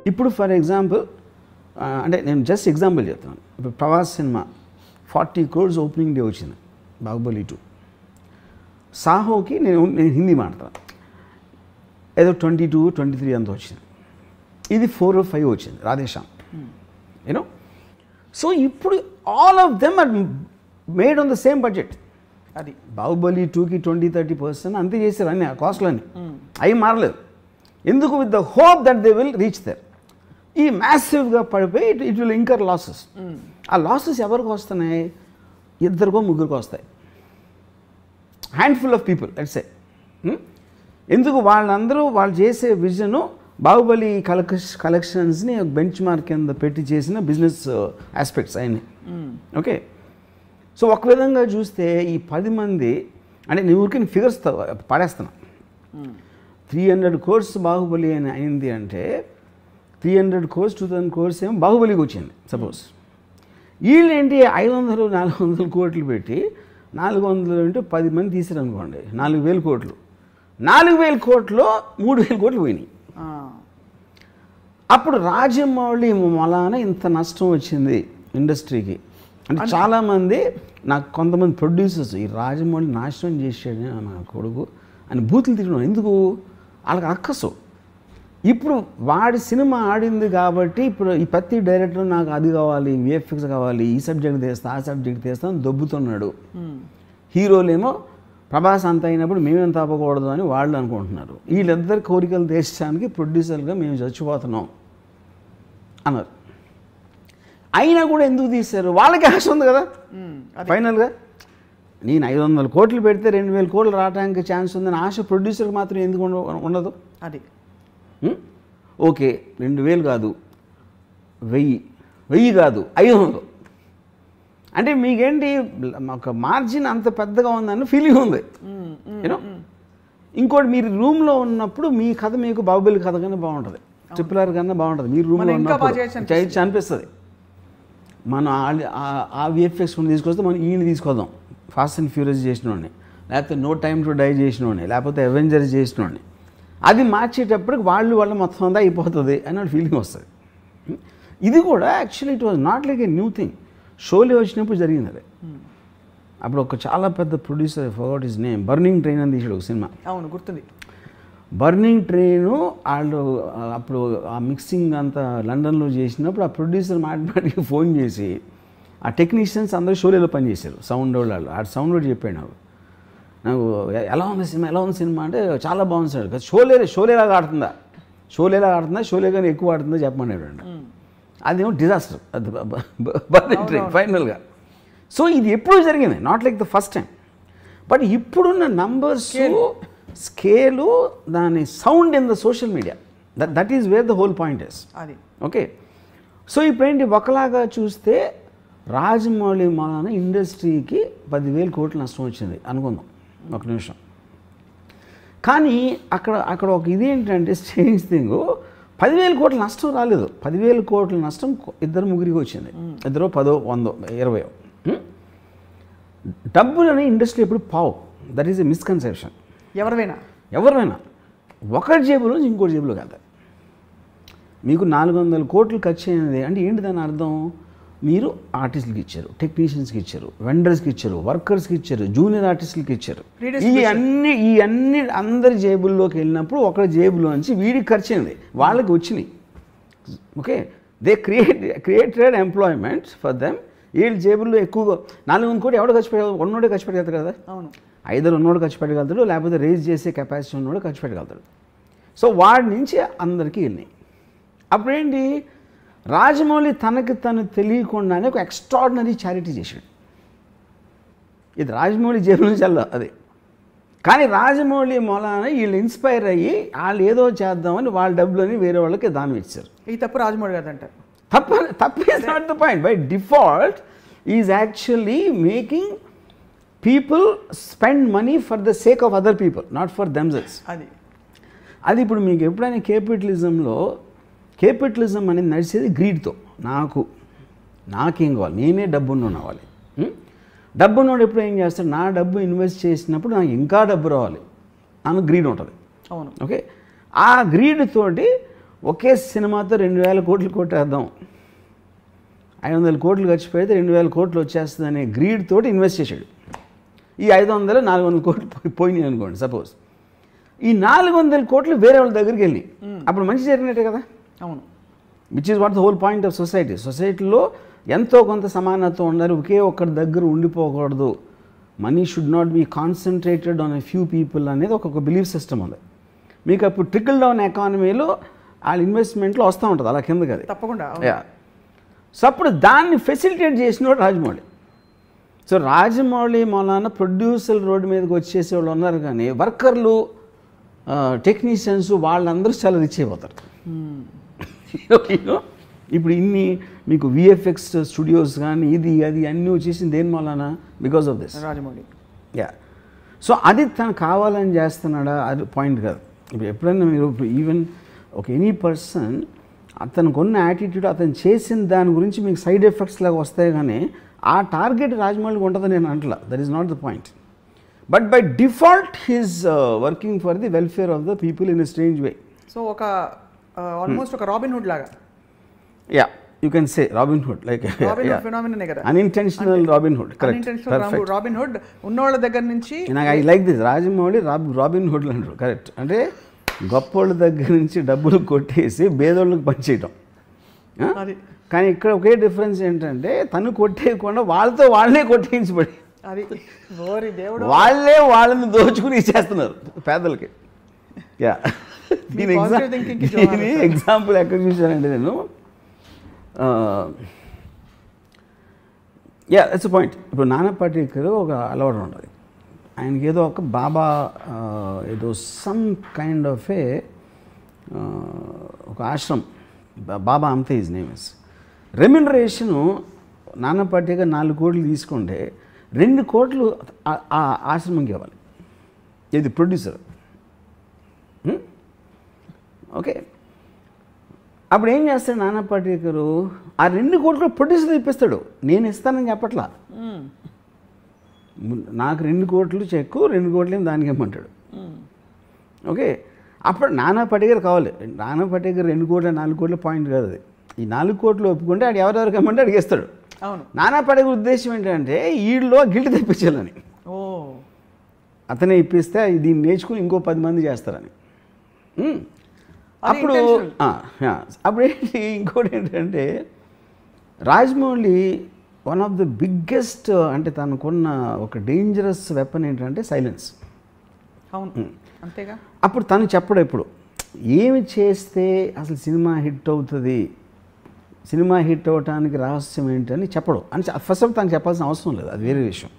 ఇప్పుడు for example అంటే నేను జస్ట్ ఎగ్జాంపుల్ చెప్తాను. ఇప్పుడు Prabhas cinema 40 crores opening day వచ్చింది, బాహుబలి 2. సాహోకి నేను హిందీ మాట్లాడతాను, ఏదో 22, 23 అంత వచ్చింది. ఇది 4 or 5 వచ్చింది రాధేశ్యామ్, యూనో. సో ఇప్పుడు all of them are made on the same budget. అది బాహుబలి 2కి 20-30% అంతే చేశారు అన్ని కాస్ట్లన్నీ, అవి మారలేదు. ఎందుకు? With the hope that they will reach there. ఈ మ్యాసివ్గా పడిపోయి ఇట్ విల్ ఇంకర్ లాసెస్. ఆ లాసెస్ ఎవరికి వస్తున్నాయి? 2 or 3 వస్తాయి, handful of people let's say. ఎందుకు? వాళ్ళందరూ వాళ్ళు చేసే విజను బాహుబలి కలెక్షన్స్ని బెంచ్ మార్క్ కింద పెట్టి చేసిన బిజినెస్ ఆస్పెక్ట్స్ అన్నీ. ఓకే, సో ఒక విధంగా చూస్తే ఈ 10 మంది అంటే నేను ఊరికి ఫిగర్స్ పడేస్తున్నా. 300 crores బాహుబలి అని అయింది అంటే 300 crores 2000 crores ఏమో బాహుబలికి వచ్చింది సపోజ్. వీళ్ళేంటి 500-400 కోట్లు పెట్టి 400 అంటే 10 మంది తీసారనుకోండి, 4000 కోట్లు. 4000 కోట్లు 3000 కోట్లు పోయినాయి. అప్పుడు రాజమౌళి వలన ఇంత నష్టం వచ్చింది ఇండస్ట్రీకి అంటే చాలామంది నాకు కొంతమంది ప్రొడ్యూసర్స్ ఈ రాజమౌళి నాశనం చేసాడు నా కొడుకు అని బూతులు తిట్టడం. ఎందుకు? వాళ్ళకి అక్కసు. ఇప్పుడు వాడి సినిమా ఆడింది కాబట్టి ఇప్పుడు ఈ ప్రతి డైరెక్టర్ నాకు అది కావాలి, విఎఫ్ఎక్స్ కావాలి, ఈ సబ్జెక్ట్ తీస్తా ఆ సబ్జెక్ట్ తీస్తా అని దొబ్బుతున్నాడు. హీరోలేమో ప్రభాస్ అంత అయినప్పుడు మేమేం తప్పకూడదు అని వాళ్ళు అనుకుంటున్నారు. వీళ్ళిద్దరు కోరికలు తీర్చడానికి ప్రొడ్యూసర్గా మేము చచ్చిపోతున్నాం అన్నారు. అయినా కూడా ఎందుకు తీశారు? వాళ్ళకి ఆశ ఉంది కదా. ఫైనల్గా నేను 500 కోట్లు పెడితే 2000 కోట్లు రావడానికి ఛాన్స్ ఉందని ఆశ ప్రొడ్యూసర్కి మాత్రం ఎందుకు ఉండదు? అది ఓకే, 2000 కాదు, 1000 కాదు, 500 అంటే మీకేంటి ఒక మార్జిన్ అంత పెద్దగా ఉందని ఫీలింగ్ ఉంది, యూనో. ఇంకోటి, మీరు రూమ్లో ఉన్నప్పుడు మీ కథ మీకు బాహుబలి కథ కన్నా బాగుంటుంది, RRR కన్నా బాగుంటుంది. మీరు రూమ్లో ఉన్నప్పుడు చేయొచ్చు అనిపిస్తుంది. మనం ఆ విఎఫ్ఎక్స్ తీసుకొస్తే మనం ఈయన తీసుకొద్దాం, ఫాస్ట్ అండ్ ఫ్యూరియస్ చేసినోడిని, లేకపోతే నో టైమ్ టు డై చేసినోడిని, లేకపోతే అవెంజర్స్ చేసినోడిని. అది మార్చేటప్పటికి వాళ్ళు మొత్తం అంతా అయిపోతుంది అని ఫీలింగ్ వస్తుంది. ఇది కూడా actually it was not like a new thing. Sholay వచ్చినప్పుడు జరిగింది అది. అప్పుడు ఒక చాలా పెద్ద producer, forgot his name, burning train అని తీసాడు ఒక సినిమా. అవును, గుర్తుంది. బర్నింగ్ ట్రైను వాళ్ళు అప్పుడు ఆ మిక్సింగ్ అంతా లండన్లో చేసినప్పుడు ఆ ప్రొడ్యూసర్ మాటికి ఫోన్ చేసి ఆ టెక్నీషియన్స్ అందరూ షోలేలో పనిచేశారు, సౌండ్ వాళ్ళు. ఆ సౌండ్ కూడా చెప్పాడు నాకు ఎలా ఉంది సినిమా అంటే చాలా బాగుంది సార్. షోలేలాగా ఆడుతుందా, షోలే కానీ ఎక్కువ ఆడుతుందా చెప్పమన్నాడు అండి. అదేమో డిజాస్టర్, అది బర్నింగ్ ట్రైన్ ఫైనల్గా. సో ఇది ఎప్పుడు జరిగింది, not like the first time. But ఇప్పుడున్న నంబర్స్, స్కేలు, దాని sound in the social media, that is where the whole point is. అది ఓకే. సో ఇప్పుడేంటి, ఒకలాగా చూస్తే రాజమౌళి వలన ఇండస్ట్రీకి 10,000 కోట్లు నష్టం వచ్చింది అనుకుందాం ఒక నిమిషం. కానీ అక్కడ ఒక ఇది ఏంటంటే స్ట్రేంజ్ థింగ్, 10,000 కోట్ల నష్టం రాలేదు. 10,000 కోట్ల నష్టం 2-3 వచ్చింది, 2, 10, 100, 20. డబ్బులని ఇండస్ట్రీ ఎప్పుడు పావు, దట్ ఈస్ ఎ మిస్కన్సెప్షన్. ఎవరైనా ఒకటి జేబులో ఇంకోటి జేబులో కాదు. మీకు 400 కోట్లు ఖర్చు అయినది అంటే ఏంటి దాని అర్థం? మీరు ఆర్టిస్టులకి ఇచ్చారు, టెక్నీషియన్స్కి ఇచ్చారు, వెండర్స్కి ఇచ్చారు, వర్కర్స్కి ఇచ్చారు, జూనియర్ ఆర్టిస్టులకి ఇచ్చారు. ఈ అన్ని అందరి జేబుల్లోకి వెళ్ళినప్పుడు ఒకరి జేబులోంచి వీడికి ఖర్చు అయింది, వాళ్ళకి వచ్చినాయి. Okay, they created employment for them. వీళ్ళ జేబుల్లో ఎక్కువగా 400 కోట్లు ఎవడు ఖర్చు పెట్టగలదు? ఉన్నోడే ఖర్చు పెట్టగలుగుతాడు కదా. అవును, ఐదరు ఉన్నోడు ఖర్చు పెట్టగలుగుతాడు, లేకపోతే రేజ్ చేసే కెపాసిటీ ఉన్నోడు ఖర్చు పెట్టగలుగుతాడు. సో వాడి నుంచి అందరికీ వెళ్ళినాయి. అప్పుడేంటి, రాజమౌళి తనకి తను తెలియకుండానే ఒక ఎక్స్ట్రాడినరీ చారిటీ చేశాడు. ఇది రాజమౌళి జేబుల నుంచి వెళ్ళదు అది. కానీ రాజమౌళి మూలాన వీళ్ళు ఇన్స్పైర్ అయ్యి వాళ్ళు ఏదో చేద్దామని వాళ్ళ డబ్బులని వేరే వాళ్ళకి దానం ఇచ్చారు. ఈ తప్పు రాజమౌళి గారు అంటారు. తప్పు is not the point. By default is actually making people spend money for the sake of other people, not for themselves. అది ఇప్పుడు మీకు ఎప్పుడైనా కేపిటలిజం అనేది నడిచేది గ్రీడ్తో. నాకేం కావాలి, నేనే డబ్బున్న అవ్వాలి. డబ్బున్నోడు ఎప్పుడు ఏం చేస్తాడు, నా డబ్బు ఇన్వెస్ట్ చేసినప్పుడు నాకు ఇంకా డబ్బు రావాలి అని గ్రీడ్ ఉంటుంది. అవును. ఓకే, ఆ గ్రీడ్ తోటి ఒకే సినిమాతో 2,000 కోట్లు కొట్టేద్దాం, 500 కోట్లు ఖర్చు పెడితే 2,000 కోట్లు వచ్చేస్తుంది అనే గ్రీడ్ తోటి ఇన్వెస్ట్ చేశాడు. ఈ 500 400 కోట్లు పోయినాయి అనుకోండి సపోజ్. ఈ 400 కోట్లు వేరే వాళ్ళ దగ్గరికి వెళ్ళి అప్పుడు మంచి జరిగినట్టే కదా. అవును. Which is what the whole point of society. సొసైటీలో ఎంతో కొంత సమానత్వం ఉండాలి, ఒకే ఒక్కరి దగ్గర ఉండిపోకూడదు. Money should not be concentrated on a few people అనేది ఒక బిలీఫ్ సిస్టమ్ ఉంది. మీకు అప్పుడు ట్రికల్ డౌన్ ఎకానమీలో వాళ్ళ ఇన్వెస్ట్మెంట్లో వస్తూ ఉంటుంది అలా కిందకి. అది తప్పకుండా. సో అప్పుడు దాన్ని ఫెసిలిటేట్ చేసినోడు రాజమౌళి. సో రాజమౌళి మొలాన ప్రొడ్యూసర్ రోడ్డు మీదకి వచ్చేసే వాళ్ళు ఉన్నారు, కానీ వర్కర్లు టెక్నీషియన్స్ వాళ్ళందరూ చాలా రిచ్ అయిపోతారు. ఇప్పుడు ఇన్ని మీకు విఎఫ్ఎక్స్ స్టూడియోస్ కానీ ఇది అది అన్నీ వచ్చేసింది దేని మూలన? Because of this Rajamouli. So అది తను కావాలని చేస్తున్నాడా అది పాయింట్ కాదు. ఇప్పుడు ఎప్పుడైనా మీరు ఈవెన్ ఒక ఎనీ పర్సన్ అతనికి ఉన్న యాటిట్యూడ్ అతను చేసిన దాని గురించి మీకు సైడ్ ఎఫెక్ట్స్ లాగా వస్తాయి, కానీ ఆ టార్గెట్ రాజమౌళికి ఉంటుందని నేను అంటలా. That is not the point. But by default he's working for the welfare of the people in a strange way. So ఒక ఆల్మోస్ట్ ఒక రాబిన్ హుడ్ లాగా. Yeah, you can say Robin Hood, like ఫినామిననే కదా, unintentional Robin Hood. Correct, Robin Hood ఉన్నోళ్ళ దగ్గర నుంచి. నాకు I like this Rajamouli Robin Hood అంటారు. కరెక్ట్, అంటే గొప్పోళ్ళ దగ్గర నుంచి డబ్బులు కొట్టేసి బేదోళ్ళకి పనిచేయటం. కానీ ఇక్కడ ఒకే డిఫరెన్స్ ఏంటంటే తను కొట్టేయకుండా వాళ్ళతో వాళ్ళే కొట్టేయించబడి వాళ్ళే వాళ్ళని దోచుకుని ఇచ్చేస్తున్నారు పేదలకి. యా, దీని ఎగ్జాంపుల్ ఎక్కడ చూశానంటే నేను, యా దట్స్ పాయింట్. ఇప్పుడు నానా పాటేకర్ ఒక అలవాటు ఉండదు ఆయనకి, ఏదో ఒక బాబా ఏదో సమ్ కైండ్ ఆఫ్ ఏ ఒక ఆశ్రమం, బాబా అంతే హిజ్ నేమ్ ఇస్. రెమ్యునరేషను నానా పాటేకర్ 4 కోట్లు తీసుకుంటే 2 కోట్లు ఆ ఆశ్రమంకి ఇవ్వాలి. ఇది ప్రొడ్యూసర్. ఓకే, అప్పుడు ఏం చేస్తాడు నానా పాటేకరు? ఆ 2 కోట్లు ప్రొడ్యూసర్ ఇప్పిస్తాడు. నేను ఇస్తానని చెప్పట్లా, నాకు 2 కోట్లు చెక్కు, 2 కోట్లు ఏం దానికి ఇమ్మంటాడు. ఓకే, అప్పుడు నానా పాటేకర్ కావాలి. నానా పాటేకర్ 2 కోట్ల 4 కోట్ల పాయింట్ కాదు అది. ఈ 4 కోట్లు ఒప్పుకుంటే ఆడు ఎవరెవరికి ఇమ్మంటే అడిగేస్తాడు. అవును. నానా పాటేకర్ ఉద్దేశం ఏంటంటే వీళ్ళలో గిల్ట్ తెప్పించాలని. అతనే ఇప్పిస్తే దీన్ని నేర్చుకుని ఇంకో 10 మంది చేస్తారని. అప్పుడు ఏంటి ఇంకోటి ఏంటంటే Rajamouli one of the biggest, అంటే తనకున్న ఒక డేంజరస్ వెపన్ ఏంటంటే సైలెన్స్. అవును, అంతేగా. అప్పుడు తను చెప్పడు ఎప్పుడు ఏమి చేస్తే అసలు సినిమా హిట్ అవుతుంది, సినిమా హిట్ అవ్వటానికి రహస్యం ఏంటని చెప్పడు. అని ఫస్ట్ ఆఫ్ తను చెప్పాల్సిన అవసరం లేదు, అది వేరే విషయం.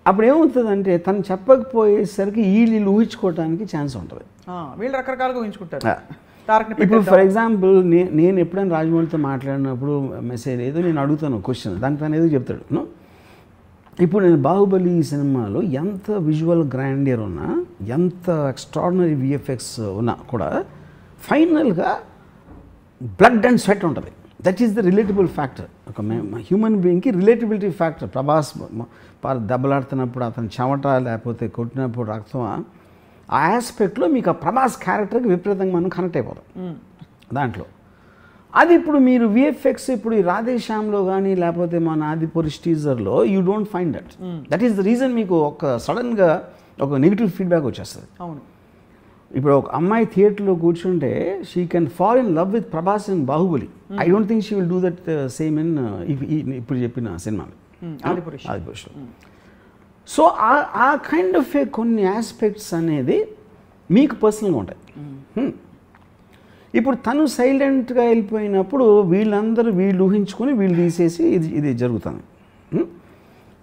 అప్పుడు ఏమవుతుందంటే తను చెప్పకపోయేసరికి వీళ్ళు ఊహించుకోవడానికి ఛాన్స్ ఉంటుంది. వీళ్ళు రకరకాలుగా ఊహించుకుంటారు. ఇప్పుడు ఫర్ ఎగ్జాంపుల్ నేను ఎప్పుడైనా రాజమౌళితో మాట్లాడినప్పుడు మెసేజ్ ఏదో నేను అడుగుతాను క్వశ్చన్, దానికి తను ఏదో చెప్తాడు. ఇప్పుడు నేను బాహుబలి సినిమాలో ఎంత విజువల్ గ్రాండియర్ ఉన్నా, ఎంత ఎక్స్ట్రాడినరీ విఎఫ్ఎక్స్ ఉన్నా కూడా ఫైనల్గా బ్లడ్ అండ్ స్వెట్ ఉంటుంది. That is the relatable factor. ఒక హ్యూమన్ బీయింగ్కి రిలేటబిలిటీ ఫ్యాక్టర్. ప్రభాస్ దెబ్బలాడుతున్నప్పుడు అతను చెమట లేకపోతే కొట్టినప్పుడు రక్తం, ఆ ఆస్పెక్ట్లో మీకు ఆ ప్రభాస్ క్యారెక్టర్కి విపరీతంగా మనం కనెక్ట్ అయిపోతాం దాంట్లో. అది ఇప్పుడు మీరు విఎఫ్ఎక్స్ ఇప్పుడు ఈ రాధేశ్యామ్లో కానీ లేకపోతే మన ఆదిపురుష్ టీజర్లో you don't find that. That is the reason మీకు ఒక సడన్గా ఒక నెగిటివ్ ఫీడ్బ్యాక్ వచ్చేస్తుంది. అవును. ఇప్పుడు ఒక అమ్మాయి థియేటర్లో కూర్చుంటే she can fall in love with Prabhas in Baahubali. I don't think she will do that same in ఇప్పుడు చెప్పిన సినిమాలు ఆదిపురుష్. సో ఆ కైండ్ ఆఫ్ ఏ కొన్ని ఆస్పెక్ట్స్ అనేది మీకు పర్సనల్గా ఉంటాయి. ఇప్పుడు తను సైలెంట్గా వెళ్ళిపోయినప్పుడు వీళ్ళందరూ వీళ్ళు ఊహించుకొని వీళ్ళు తీసేసి ఇది జరుగుతుంది.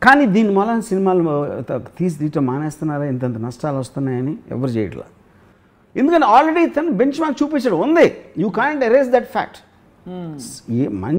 కానీ దీని వల్ల సినిమాలు తీయటం మానేస్తున్నారా, ఇంతంత నష్టాలు వస్తున్నాయని ఎవరు చేయట్లా. ఎందుకంటే ఆల్రెడీ తను బెంచ్ మార్క్ చూపించడం ఉంది. You can't erase that fact.